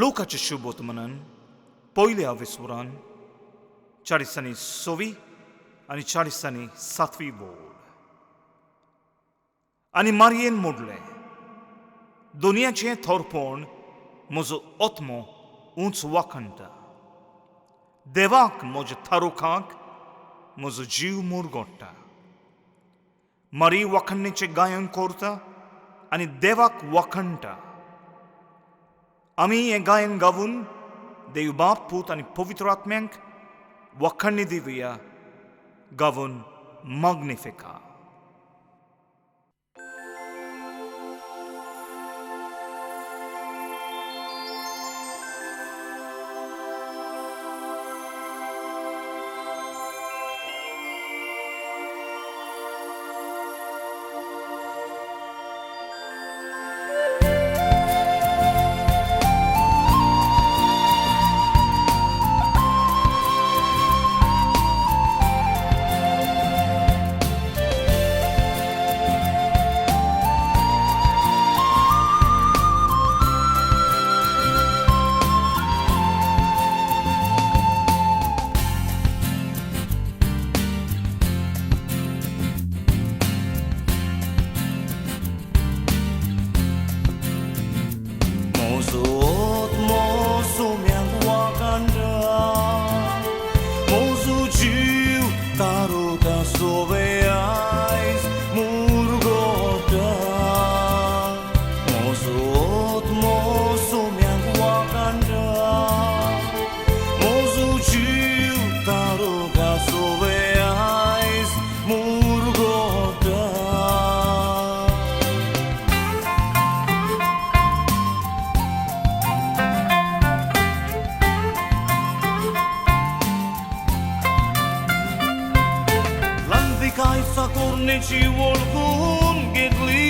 लोकाचे शुभोत म्हणून पयले हांवें 40 आनी 7 बोल आनी मारयेन मोडले दोनयाचें थोरपण म्हजो आत्मो उंच वाखणटा देवाक म्हज्या थारोखाक म्हजो जीव मुरगोडटा मारी वाखणणेचें गायन करता आनी देवाक वाखणटा आमी हें गायन गावून देव बाप पूत आनी पवित्र आत्म्यांक वाखणणी दिवया गावून magnifica. Kaisa korneci volkun gedli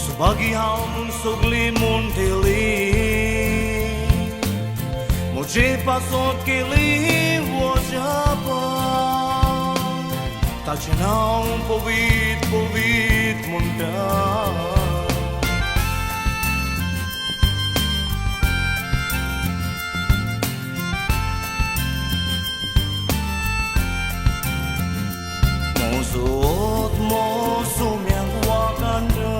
Subagi haun sogli monteli Moje pasot keli wajaba Tacenau povit monta Mozot mozo miang wakanda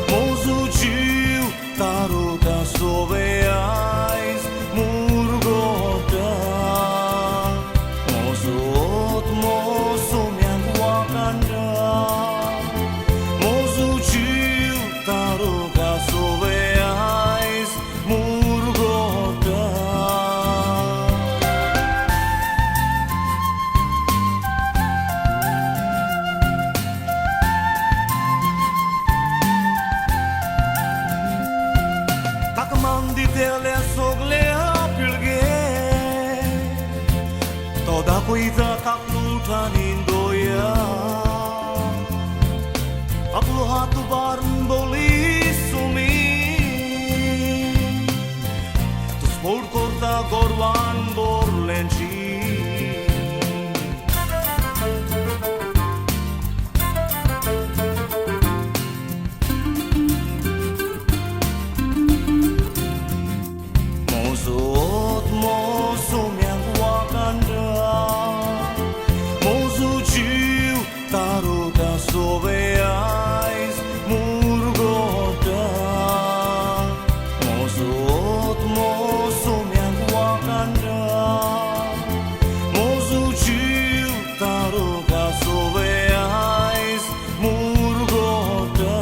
Mozo jiu taruda soveais murgoda Mozot mozo miang wakanda Mozo jiu taruda soveais murgoda Mandi tele sogle apilge Toda cuida capluta nindoia Aplu hatu barn boli sumi Tu sport corta gorwan borlenci Taruda soveais murgoda Mozot mozo miang wakanda Mozo jiu taruda soveais murgoda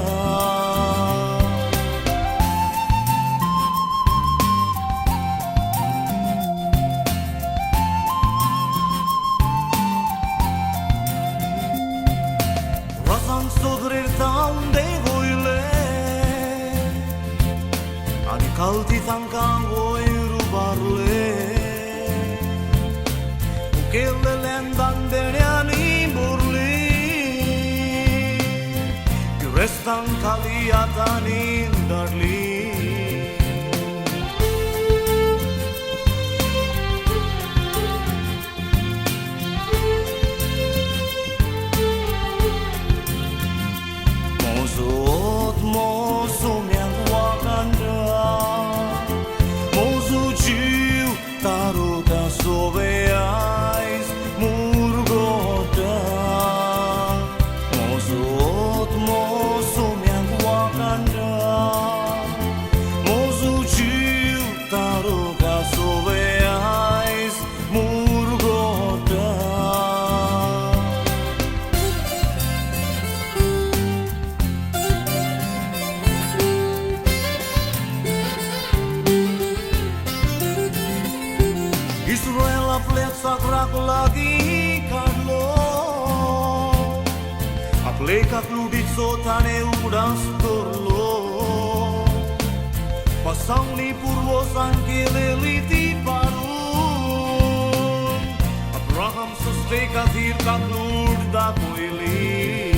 Razan sodrir taun de goile Ani kalti tankan voi rubarle Ukelle lendan deneani burli Kürestan kaliatanin darli Mozot mozo miang wakan Alet sacrac lagi kadlo Apleka kludit sotane udas torlo Pasang ni purwo sangkeleliti parun Abraham susteka zir kaklud da koili